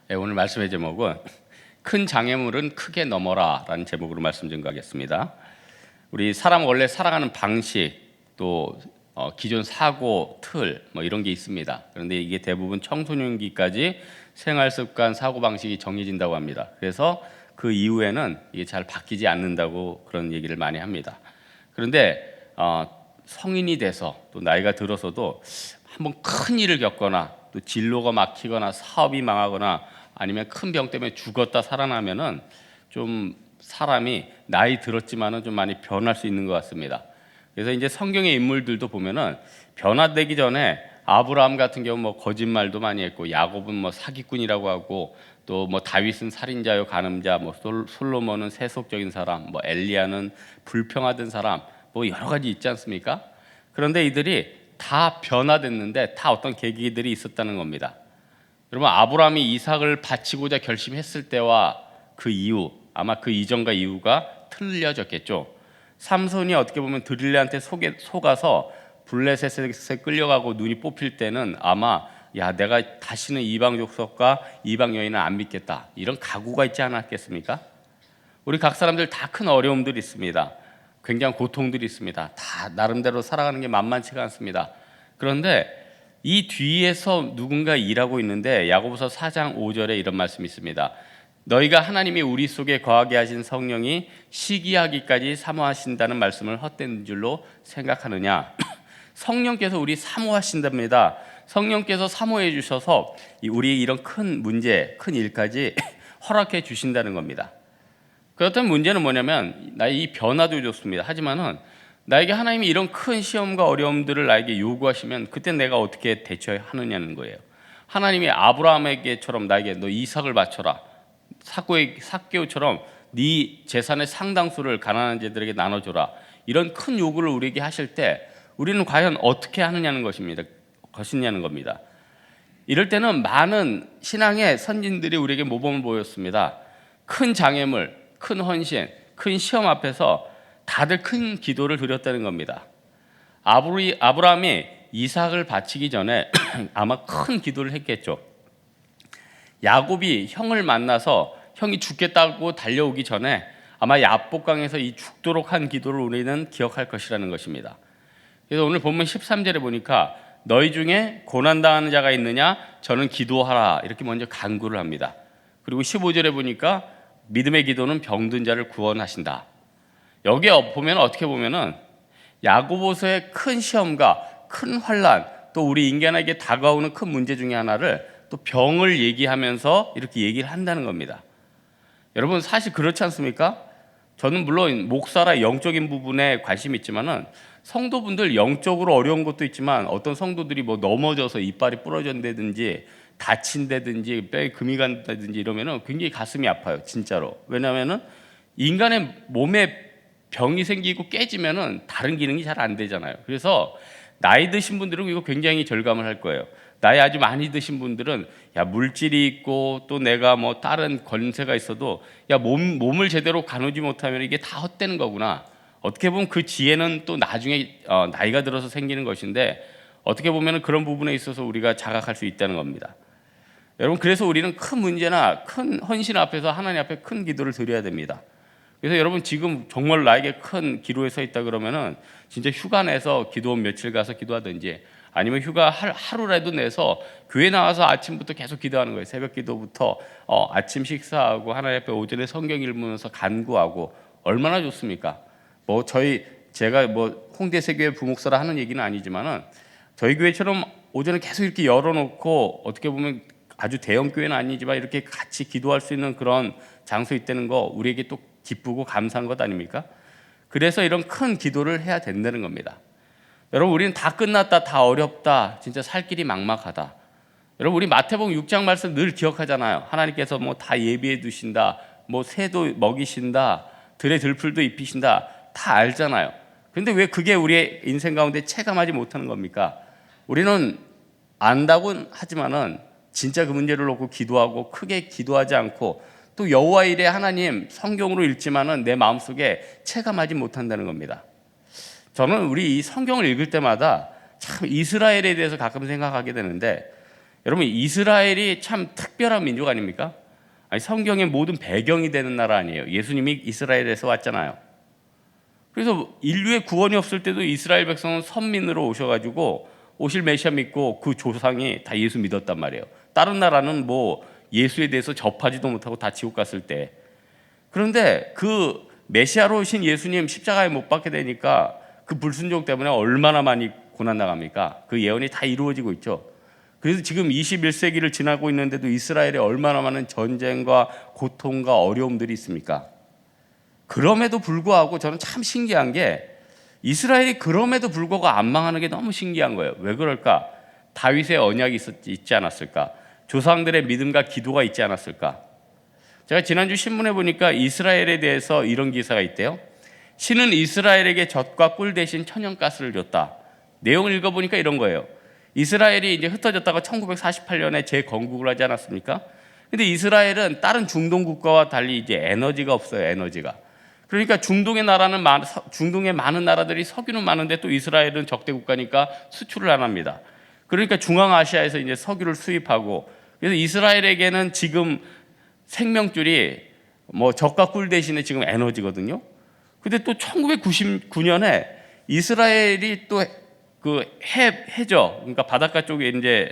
네, 오늘 말씀의 제목은 큰 장애물은 크게 넘어라 라는 제목으로 말씀 증거하겠습니다. 우리 사람 원래 살아가는 방식 또 기존 사고 틀 이런 게 있습니다. 그런데 이게 대부분 청소년기까지 생활습관 사고방식이 정해진다고 합니다. 그래서 그 이후에는 이게 잘 바뀌지 않는다고 그런 얘기를 많이 합니다. 그런데 성인이 돼서 또 나이가 들어서도 한번 큰 일을 겪거나 또 진로가 막히거나 사업이 망하거나 아니면 큰 병 때문에 죽었다 살아나면은 좀 사람이 나이 들었지만은 좀 많이 변할 수 있는 것 같습니다. 그래서 이제 성경의 인물들도 보면은 변화되기 전에 아브라함 같은 경우 뭐 거짓말도 많이 했고, 야곱은 뭐 사기꾼이라고 하고, 또 뭐 다윗은 살인자요 간음자, 뭐 솔로몬은 세속적인 사람, 뭐 엘리야는 불평하던 사람, 뭐 여러 가지 있지 않습니까? 그런데 이들이 다 변화됐는데 다 어떤 계기들이 있었다는 겁니다. 여러분, 아브라함이 이삭을 바치고자 결심했을 때와 그 이후, 아마 그 이전과 이후가 틀려졌겠죠. 삼손이 어떻게 보면 드릴레한테 속아서 블레셋에 끌려가고 눈이 뽑힐 때는 아마 내가 다시는 이방 족속과 이방 여인은 안 믿겠다, 이런 각오가 있지 않았겠습니까? 우리 각 사람들 다 큰 어려움들이 있습니다. 굉장한 고통들이 있습니다. 다 나름대로 살아가는 게 만만치가 않습니다. 그런데 이 뒤에서 누군가 일하고 있는데, 야고보서 4장 5절에 이런 말씀이 있습니다. 너희가 하나님이 우리 속에 거하게 하신 성령이 시기하기까지 사모하신다는 말씀을 헛된 줄로 생각하느냐? 성령께서 우리 사모하신답니다. 성령께서 사모해 주셔서 우리 이런 큰 문제, 큰 일까지 허락해 주신다는 겁니다. 그렇다면 문제는 뭐냐면, 나의 이 변화도 좋습니다. 하지만은 나에게 하나님이 이런 큰 시험과 어려움들을 나에게 요구하시면 그때 내가 어떻게 대처하느냐는 거예요. 하나님이 아브라함에게처럼 나에게 너 이삭을 바쳐라, 삭개오처럼 네 재산의 상당수를 가난한 자들에게 나눠줘라, 이런 큰 요구를 우리에게 하실 때 우리는 과연 어떻게 하느냐는 것이냐는 겁니다. 이럴 때는 많은 신앙의 선진들이 우리에게 모범을 보였습니다. 큰 장애물, 큰 헌신, 큰 시험 앞에서 다들 큰 기도를 드렸다는 겁니다. 아브라함이 이삭을 바치기 전에 아마 큰 기도를 했겠죠. 야곱이 형을 만나서 형이 죽겠다고 달려오기 전에 아마 야복강에서 이 죽도록 한 기도를 우리는 기억할 것이라는 것입니다. 그래서 오늘 본문 13절에 보니까 너희 중에 고난당하는 자가 있느냐? 저는 기도하라, 이렇게 먼저 간구를 합니다. 그리고 15절에 보니까 믿음의 기도는 병든 자를 구원하신다. 여기에 보면 어떻게 보면은 야고보서의 큰 시험과 큰 환난, 또 우리 인간에게 다가오는 큰 문제 중에 하나를 또 병을 얘기하면서 이렇게 얘기를 한다는 겁니다. 여러분, 사실 그렇지 않습니까? 저는 물론 목사라 영적인 부분에 관심이 있지만은 성도분들 영적으로 어려운 것도 있지만, 어떤 성도들이 뭐 넘어져서 이빨이 부러졌다든지 다친다든지 뼈에 금이 간다든지 이러면은 굉장히 가슴이 아파요, 진짜로. 왜냐하면은 인간의 몸에 병이 생기고 깨지면은 다른 기능이 잘 안 되잖아요. 그래서 나이 드신 분들은 이거 굉장히 절감을 할 거예요. 나이 아주 많이 드신 분들은 물질이 있고 또 내가 뭐 다른 권세가 있어도 몸을 제대로 가누지 못하면 이게 다 헛되는 거구나. 어떻게 보면 그 지혜는 또 나중에 나이가 들어서 생기는 것인데, 어떻게 보면 그런 부분에 있어서 우리가 자각할 수 있다는 겁니다. 여러분, 그래서 우리는 큰 문제나 큰 헌신 앞에서 하나님 앞에 큰 기도를 드려야 됩니다. 그래서 여러분, 지금 정말 나에게 큰 기도에 서 있다 그러면은 진짜 휴가 내서 기도 며칠 가서 기도하든지, 아니면 휴가 하루라도 내서 교회 나와서 아침부터 계속 기도하는 거예요. 새벽 기도부터 아침 식사하고 하나님 앞에 오전에 성경 읽으면서 간구하고, 얼마나 좋습니까? 제가 홍대 세교회 부목사라 하는 얘기는 아니지만은 저희 교회처럼 오전에 계속 이렇게 열어놓고, 어떻게 보면 아주 대형 교회는 아니지만 이렇게 같이 기도할 수 있는 그런 장소 있다는 거 우리에게 또 기쁘고 감사한 것 아닙니까? 그래서 이런 큰 기도를 해야 된다는 겁니다. 여러분, 우리는 다 끝났다, 다 어렵다, 진짜 살 길이 막막하다. 여러분, 우리 마태복음 6장 말씀 늘 기억하잖아요. 하나님께서 뭐 다 예비해 두신다, 뭐 새도 먹이신다, 들의 들풀도 입히신다, 다 알잖아요. 그런데 왜 그게 우리의 인생 가운데 체감하지 못하는 겁니까? 우리는 안다고는 하지만은 진짜 그 문제를 놓고 기도하고 크게 기도하지 않고, 또 여호와 일에 하나님 성경으로 읽지만은 내 마음속에 체감하지 못한다는 겁니다. 저는 우리 이 성경을 읽을 때마다 참 이스라엘에 대해서 가끔 생각하게 되는데, 여러분, 이스라엘이 참 특별한 민족 아닙니까? 아니, 성경의 모든 배경이 되는 나라 아니에요. 예수님이 이스라엘에서 왔잖아요. 그래서 인류의 구원이 없을 때도 이스라엘 백성은 선민으로 오셔가지고 오실 메시아 믿고 그 조상이 다 예수 믿었단 말이에요. 다른 나라는 뭐 예수에 대해서 접하지도 못하고 다 지옥 갔을 때. 그런데 그 메시아로 오신 예수님 십자가에 못 박게 되니까 그 불순종 때문에 얼마나 많이 고난 나갑니까? 그 예언이 다 이루어지고 있죠. 그래서 지금 21세기를 지나고 있는데도 이스라엘에 얼마나 많은 전쟁과 고통과 어려움들이 있습니까? 그럼에도 불구하고 저는 참 신기한 게 이스라엘이 그럼에도 불구하고 안 망하는 게 너무 신기한 거예요. 왜 그럴까? 다윗의 언약이 있지 않았을까? 조상들의 믿음과 기도가 있지 않았을까? 제가 지난주 신문에 보니까 이스라엘에 대해서 이런 기사가 있대요. 신은 이스라엘에게 젖과 꿀 대신 천연가스를 줬다. 내용을 읽어보니까 이런 거예요. 이스라엘이 이제 흩어졌다가 1948년에 재건국을 하지 않았습니까? 근데 이스라엘은 다른 중동 국가와 달리 이제 에너지가 없어요. 에너지가. 그러니까 중동의 많은 나라들이 석유는 많은데 또 이스라엘은 적대 국가니까 수출을 안 합니다. 그러니까 중앙아시아에서 이제 석유를 수입하고, 그래서 이스라엘에게는 지금 생명줄이 뭐 젖과 꿀 대신에 지금 에너지거든요. 근데 또 1999년에 이스라엘이 또 그 해저, 그러니까 바닷가 쪽에 이제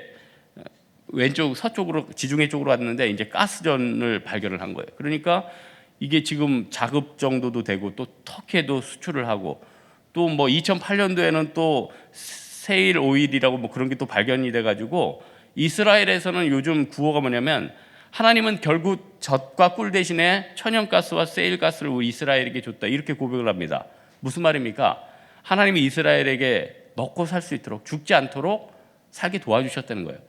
왼쪽 서쪽으로 지중해 쪽으로 왔는데 이제 가스전을 발견을 한 거예요. 그러니까 이게 지금 자급 정도도 되고 또 터키에도 수출을 하고, 또 뭐 2008년도에는 또 세일 오일이라고 뭐 그런 게 또 발견이 돼가지고 이스라엘에서는 요즘 구호가 뭐냐면 하나님은 결국 젖과 꿀 대신에 천연가스와 세일가스를 우리 이스라엘에게 줬다, 이렇게 고백을 합니다. 무슨 말입니까? 하나님이 이스라엘에게 먹고 살 수 있도록, 죽지 않도록 살게 도와주셨다는 거예요.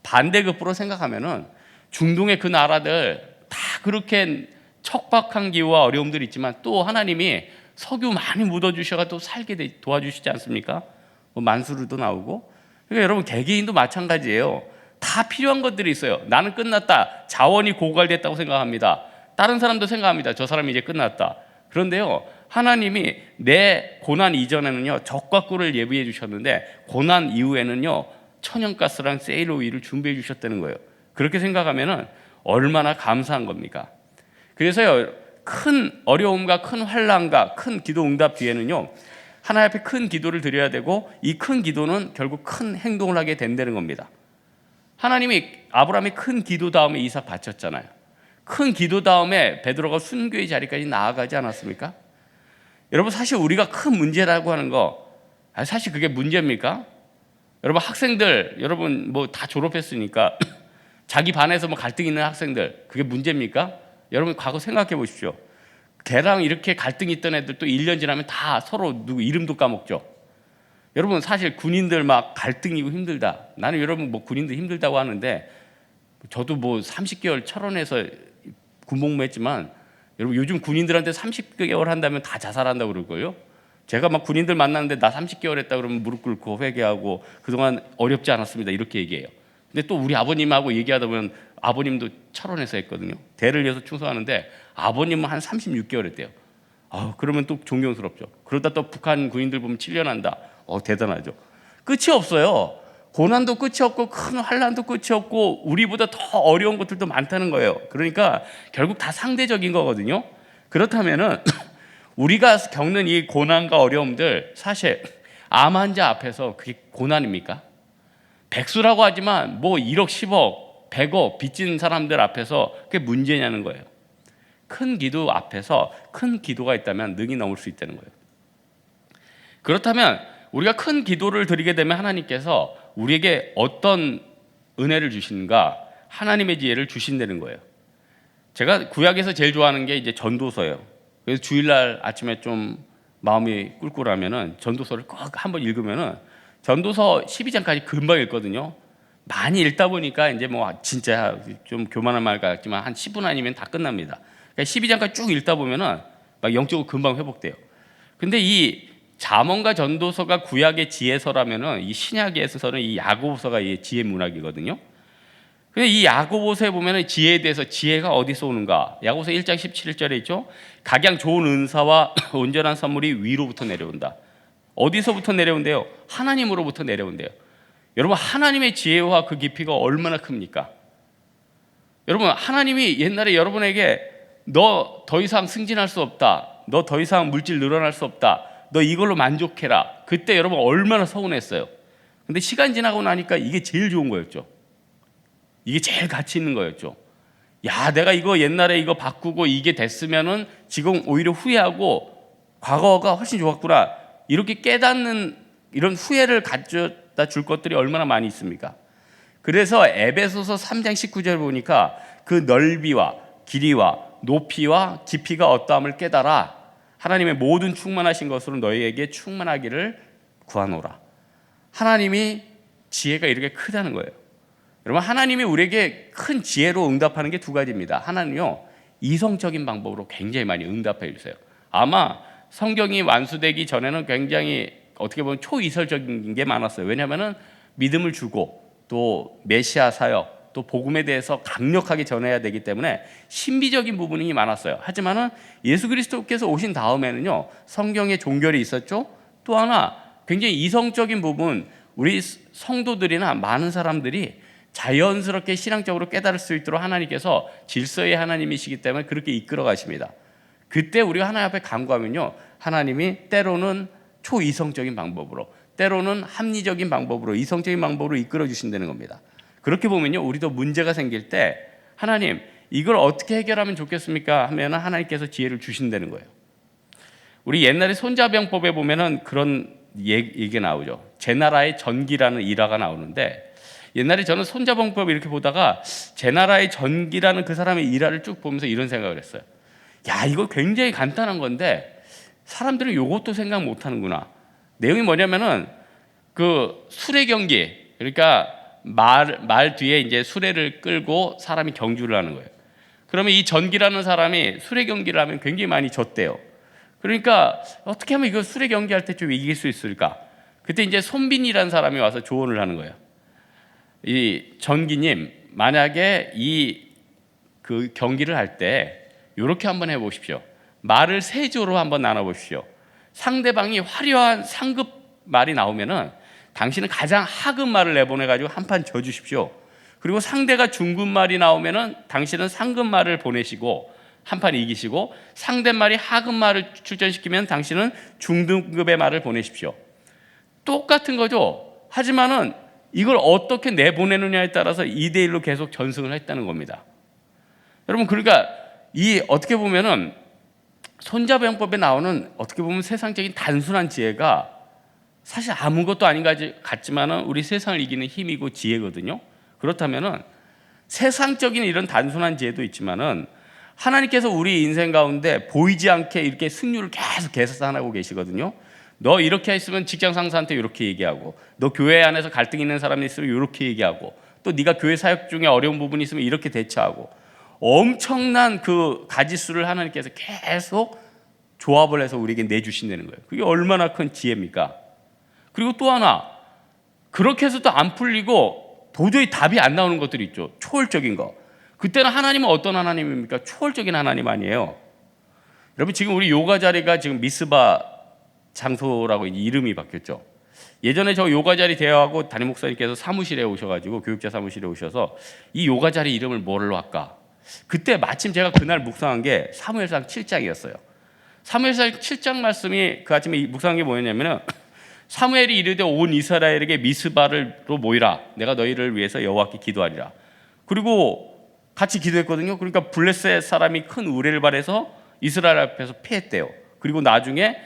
반대급부로 생각하면은 중동의 그 나라들 다 그렇게 척박한 기후와 어려움들이 있지만 또 하나님이 석유 많이 묻어주셔가 또 살게 도와주시지 않습니까? 뭐 만수르도 나오고. 그러니까 여러분, 개개인도 마찬가지예요. 다 필요한 것들이 있어요. 나는 끝났다, 자원이 고갈됐다고 생각합니다. 다른 사람도 생각합니다. 저 사람이 이제 끝났다. 그런데요, 하나님이 내 고난 이전에는요 젖과 꿀을 예비해 주셨는데 고난 이후에는요 천연가스랑 세일 오일을 준비해 주셨다는 거예요. 그렇게 생각하면은 얼마나 감사한 겁니까? 그래서요, 큰 어려움과 큰 환난과 큰 기도 응답 뒤에는요 하나님 앞에 큰 기도를 드려야 되고, 이 큰 기도는 결국 큰 행동을 하게 된다는 겁니다. 하나님이 아브라함이 큰 기도 다음에 이삭 바쳤잖아요. 큰 기도 다음에 베드로가 순교의 자리까지 나아가지 않았습니까? 여러분, 사실 우리가 큰 문제라고 하는 거, 사실 그게 문제입니까? 여러분, 학생들, 여러분 뭐 다 졸업했으니까 자기 반에서 뭐 갈등 있는 학생들, 그게 문제입니까? 여러분, 과거 생각해 보십시오. 걔랑 이렇게 갈등이 있던 애들 또 1년 지나면 다 서로 누구 이름도 까먹죠. 여러분, 사실 군인들 막 갈등이고 힘들다. 나는 여러분 뭐 군인들 힘들다고 하는데, 저도 뭐 30개월 철원에서 군복무했지만, 여러분 요즘 군인들한테 30개월 한다면 다 자살한다고 그럴걸요? 제가 막 군인들 만났는데 나 30개월 했다 그러면 무릎 꿇고 회개하고 그동안 어렵지 않았습니다, 이렇게 얘기해요. 근데 또 우리 아버님하고 얘기하다 보면 아버님도 철원에서 했거든요. 대를 위해서 충성하는데 아버님은 한 36개월 했대요. 그러면 또 존경스럽죠. 그러다 또 북한 군인들 보면 7년 한다. 대단하죠. 끝이 없어요. 고난도 끝이 없고 큰 환난도 끝이 없고 우리보다 더 어려운 것들도 많다는 거예요. 그러니까 결국 다 상대적인 거거든요. 그렇다면은 우리가 겪는 이 고난과 어려움들, 사실 암 환자 앞에서 그게 고난입니까? 백수라고 하지만 뭐 1억 10억 100억 빚진 사람들 앞에서 그게 문제냐는 거예요. 큰 기도 앞에서 큰 기도가 있다면 능히 넘을 수 있다는 거예요. 그렇다면 우리가 큰 기도를 드리게 되면 하나님께서 우리에게 어떤 은혜를 주시는가? 하나님의 지혜를 주신다는 거예요. 제가 구약에서 제일 좋아하는 게 이제 전도서예요. 그래서 주일날 아침에 좀 마음이 꿀꿀하면은 전도서를 꼭 한번 읽으면은 전도서 12장까지 금방 읽거든요. 많이 읽다 보니까 이제 뭐 진짜 좀 교만한 말 같지만 한 10분 아니면 다 끝납니다. 그러니까 12장까지 쭉 읽다 보면은 막 영적으로 금방 회복돼요. 근데 이 잠언과 전도서가 구약의 지혜서라면은 이 신약에서는 이 야고보서가 이 지혜 문학이거든요. 근데 이 야고보서에 보면은 지혜에 대해서, 지혜가 어디서 오는가? 야고보서 1장 17절에 있죠. 각양 좋은 은사와 온전한 선물이 위로부터 내려온다. 어디서부터 내려온대요? 하나님으로부터 내려온대요. 여러분, 하나님의 지혜와 그 깊이가 얼마나 큽니까? 여러분, 하나님이 옛날에 여러분에게 너 더 이상 승진할 수 없다, 너 더 이상 물질 늘어날 수 없다, 너 이걸로 만족해라. 그때 여러분 얼마나 서운했어요. 근데 시간 지나고 나니까 이게 제일 좋은 거였죠. 이게 제일 가치 있는 거였죠. 야, 내가 이거 옛날에 이거 바꾸고 이게 됐으면은 지금 오히려 후회하고 과거가 훨씬 좋았구나, 이렇게 깨닫는 이런 후회를 가져다 줄 것들이 얼마나 많이 있습니까? 그래서 에베소서 3장 19절 보니까 그 넓이와 길이와 높이와 깊이가 어떠함을 깨달아 하나님의 모든 충만하신 것으로 너희에게 충만하기를 구하노라. 하나님이 지혜가 이렇게 크다는 거예요. 여러분, 하나님이 우리에게 큰 지혜로 응답하는 게 두 가지입니다. 하나는요, 이성적인 방법으로 굉장히 많이 응답해 주세요. 아마 성경이 완수되기 전에는 굉장히 어떻게 보면 초이설적인 게 많았어요. 왜냐하면 믿음을 주고 또 메시아 사역, 또 복음에 대해서 강력하게 전해야 되기 때문에 신비적인 부분이 많았어요. 하지만은 예수 그리스도께서 오신 다음에는요, 성경에 종결이 있었죠. 또 하나 굉장히 이성적인 부분, 우리 성도들이나 많은 사람들이 자연스럽게 신앙적으로 깨달을 수 있도록 하나님께서 질서의 하나님이시기 때문에 그렇게 이끌어 가십니다. 그때 우리가 하나님 앞에 간구하면요, 하나님이 때로는 초이성적인 방법으로, 때로는 합리적인 방법으로, 이성적인 방법으로 이끌어 주신다는 겁니다. 그렇게 보면요, 우리도 문제가 생길 때 하나님 이걸 어떻게 해결하면 좋겠습니까 하면 하나님께서 지혜를 주신다는 거예요. 우리 옛날에 손자병법에 보면은 그런 얘기가 나오죠. 제 나라의 전기라는 일화가 나오는데, 옛날에 저는 손자병법 이렇게 보다가 제 나라의 전기라는 그 사람의 일화를 쭉 보면서 이런 생각을 했어요. 야, 이거 굉장히 간단한 건데 사람들은 이것도 생각 못 하는구나. 내용이 뭐냐면은 그 수레 경기, 그러니까 말 뒤에 이제 수레를 끌고 사람이 경주를 하는 거예요. 그러면 이 전기라는 사람이 수레 경기를 하면 굉장히 많이 졌대요. 그러니까 어떻게 하면 이거 수레 경기할 때 좀 이길 수 있을까? 그때 이제 손빈이라는 사람이 와서 조언을 하는 거예요. 이 전기님, 만약에 그 경기를 할 때 이렇게 한번 해보십시오. 말을 세 조로 한번 나눠보십시오. 상대방이 화려한 상급 말이 나오면은 당신은 가장 하급 말을 내보내가지고 한 판 져주십시오. 그리고 상대가 중급 말이 나오면은 당신은 상급 말을 보내시고 한 판 이기시고, 상대 말이 하급 말을 출전시키면 당신은 중등급의 말을 보내십시오. 똑같은 거죠. 하지만은 이걸 어떻게 내보내느냐에 따라서 2대1로 계속 전승을 했다는 겁니다. 여러분, 그러니까 이 어떻게 보면은 손자병법에 나오는 어떻게 보면 세상적인 단순한 지혜가 사실 아무것도 아닌 것 같지만은 우리 세상을 이기는 힘이고 지혜거든요. 그렇다면은 세상적인 이런 단순한 지혜도 있지만은 하나님께서 우리 인생 가운데 보이지 않게 이렇게 승률을 계속 계산하고 계시거든요. 너 이렇게 했으면 직장 상사한테 이렇게 얘기하고, 너 교회 안에서 갈등 있는 사람이 있으면 이렇게 얘기하고, 또 네가 교회 사역 중에 어려운 부분이 있으면 이렇게 대처하고, 엄청난 그 가지수를 하나님께서 계속 조합을 해서 우리에게 내주신다는 거예요. 그게 얼마나 큰 지혜입니까? 그리고 또 하나, 그렇게 해서도 안 풀리고 도저히 답이 안 나오는 것들이 있죠. 초월적인 거. 그때는 하나님은 어떤 하나님입니까? 초월적인 하나님 아니에요. 여러분, 지금 우리 요가 자리가 지금 미스바 장소라고 이름이 바뀌었죠. 예전에 저 요가 자리 대여하고 담임 목사님께서 사무실에 오셔가지고, 교육자 사무실에 오셔서 이 요가 자리 이름을 뭘로 할까? 그때 마침 제가 그날 묵상한 게 사무엘상 7장이었어요. 사무엘상 7장 말씀이 그 아침에 묵상한 게 뭐였냐면은, 사무엘이 이르되 온 이스라엘에게 미스바로 모이라, 내가 너희를 위해서 여호와께 기도하리라. 그리고 같이 기도했거든요. 그러니까 블레셋 사람이 큰 의뢰를 발해서 이스라엘 앞에서 피했대요. 그리고 나중에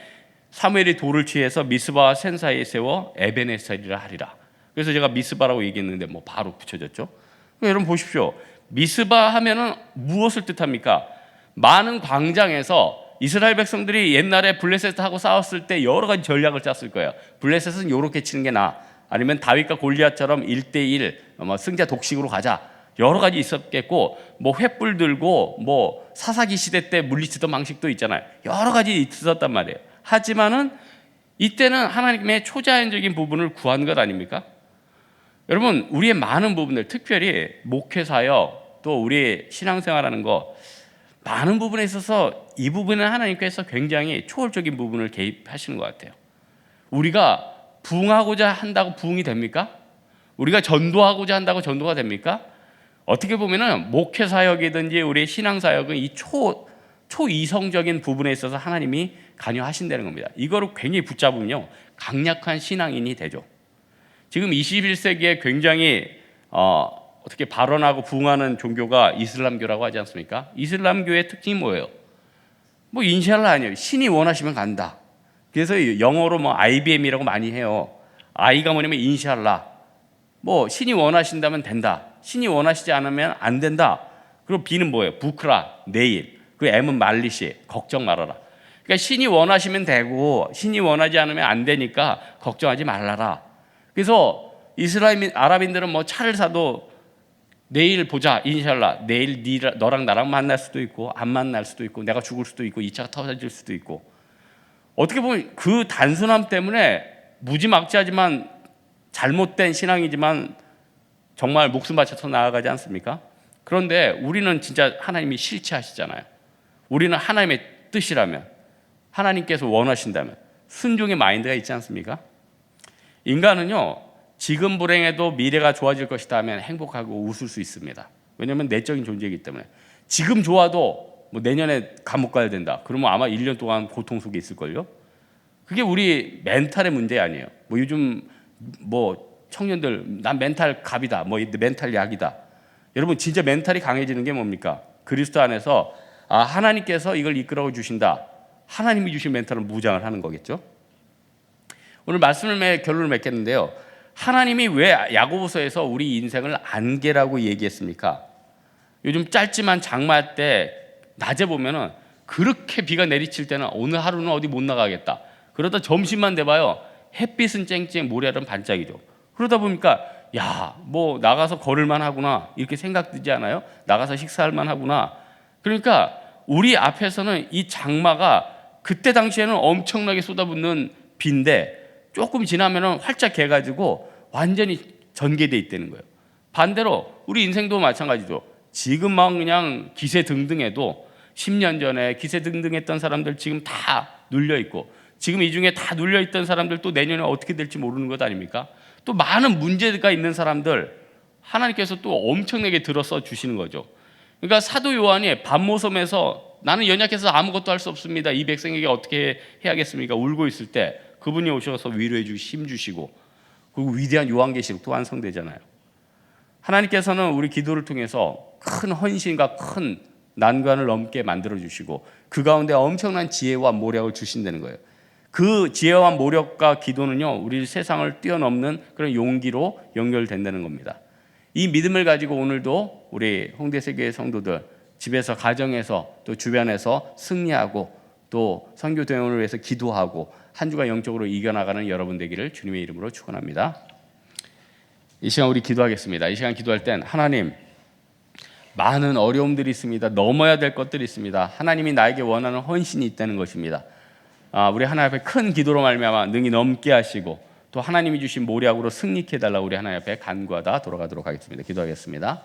사무엘이 돌을 취해서 미스바와 센 사이에 세워 에벤에셀이라 하리라. 그래서 제가 미스바라고 얘기했는데 뭐 바로 붙여졌죠. 여러분 보십시오. 미스바 하면은 무엇을 뜻합니까? 많은 광장에서 이스라엘 백성들이 옛날에 블레셋하고 싸웠을 때 여러 가지 전략을 짰을 거예요. 블레셋은 이렇게 치는 게 나아, 아니면 다윗과 골리앗처럼 1대1 승자 독식으로 가자, 여러 가지 있었겠고, 뭐 횃불 들고 뭐 사사기 시대 때 물리치던 방식도 있잖아요. 여러 가지 있었단 말이에요. 하지만은 이때는 하나님의 초자연적인 부분을 구한 것 아닙니까? 여러분, 우리의 많은 부분들, 특별히 목회 사역, 또 우리의 신앙생활하는 거, 많은 부분에 있어서 이 부분은 하나님께서 굉장히 초월적인 부분을 개입하시는 것 같아요. 우리가 부응하고자 한다고 부응이 됩니까? 우리가 전도하고자 한다고 전도가 됩니까? 어떻게 보면은 목회 사역이든지 우리의 신앙 사역은 이 초이성적인 부분에 있어서 하나님이 관여하신다는 겁니다. 이거를 굉장히 붙잡으면요, 강력한 신앙인이 되죠. 지금 21세기에 굉장히 어떻게 발언하고 부흥하는 종교가 이슬람교라고 하지 않습니까? 이슬람교의 특징이 뭐예요? 뭐 인샬라 아니에요. 신이 원하시면 간다. 그래서 영어로 뭐 IBM이라고 많이 해요. I가 뭐냐면 인샬라. 뭐 신이 원하신다면 된다. 신이 원하시지 않으면 안 된다. 그리고 B는 뭐예요? 부크라, 내일. 그리고 M은 말리시, 걱정 말아라. 그러니까 신이 원하시면 되고 신이 원하지 않으면 안 되니까 걱정하지 말라라. 그래서 아랍인들은 뭐 차를 사도 내일 보자, 인샬라. 내일 너랑 나랑 만날 수도 있고 안 만날 수도 있고 내가 죽을 수도 있고 이 차가 터질 수도 있고, 어떻게 보면 그 단순함 때문에 무지막지하지만 잘못된 신앙이지만 정말 목숨 바쳐서 나아가지 않습니까? 그런데 우리는 진짜 하나님이 실체하시잖아요. 우리는 하나님의 뜻이라면, 하나님께서 원하신다면 순종의 마인드가 있지 않습니까? 인간은요, 지금 불행해도 미래가 좋아질 것이다 하면 행복하고 웃을 수 있습니다. 왜냐하면 내적인 존재이기 때문에. 지금 좋아도 뭐 내년에 감옥 가야 된다. 그러면 아마 1년 동안 고통 속에 있을걸요. 그게 우리 멘탈의 문제 아니에요. 뭐 요즘 뭐 청년들 난 멘탈 갑이다, 뭐 멘탈 약이다. 여러분 진짜 멘탈이 강해지는 게 뭡니까? 그리스도 안에서 하나님께서 이걸 이끌어 주신다. 하나님이 주신 멘탈을 무장을 하는 거겠죠. 오늘 말씀을 결론을 맺겠는데요. 하나님이 왜 야고보서에서 우리 인생을 안개라고 얘기했습니까? 요즘 짧지만 장마 때 낮에 보면은 그렇게 비가 내리칠 때는 오늘 하루는 어디 못 나가겠다. 그러다 점심만 돼봐요. 햇빛은 쨍쨍, 모래알은 반짝이죠. 그러다 보니까 뭐 나가서 걸을만 하구나 이렇게 생각 들지 않아요? 나가서 식사할만 하구나. 그러니까 우리 앞에서는 이 장마가 그때 당시에는 엄청나게 쏟아붓는 비인데 조금 지나면은 활짝 개가지고 완전히 전개돼 있다는 거예요. 반대로 우리 인생도 마찬가지죠. 지금 막 그냥 기세등등해도 10년 전에 기세등등했던 사람들 지금 다 눌려 있고, 지금 이 중에 다 눌려 있던 사람들 또 내년에 어떻게 될지 모르는 것 아닙니까? 또 많은 문제가 있는 사람들 하나님께서 또 엄청나게 들어서 주시는 거죠. 그러니까 사도 요한이 밤모섬에서 나는 연약해서 아무것도 할 수 없습니다, 이 백성에게 어떻게 해야겠습니까? 울고 있을 때 그분이 오셔서 위로해 주시고 힘 주시고, 그리고 위대한 요한계시록도 완성되잖아요. 하나님께서는 우리 기도를 통해서 큰 헌신과 큰 난관을 넘게 만들어 주시고 그 가운데 엄청난 지혜와 모략을 주신다는 거예요. 그 지혜와 모략과 기도는요, 우리 세상을 뛰어넘는 그런 용기로 연결된다는 겁니다. 이 믿음을 가지고 오늘도 우리 홍대세교회 성도들 집에서, 가정에서, 또 주변에서 승리하고 또 선교 대원을 위해서 기도하고 한 주가 영적으로 이겨나가는 여러분 되기를 주님의 이름으로 축원합니다. 이 시간 우리 기도하겠습니다. 이 시간 기도할 땐 하나님, 많은 어려움들이 있습니다. 넘어야 될 것들이 있습니다. 하나님이 나에게 원하는 헌신이 있다는 것입니다. 우리 하나님 앞에 큰 기도로 말미암아 능히 넘게 하시고 또 하나님이 주신 모략으로 승리케 해달라고 우리 하나님 앞에 간구하다 돌아가도록 하겠습니다. 기도하겠습니다.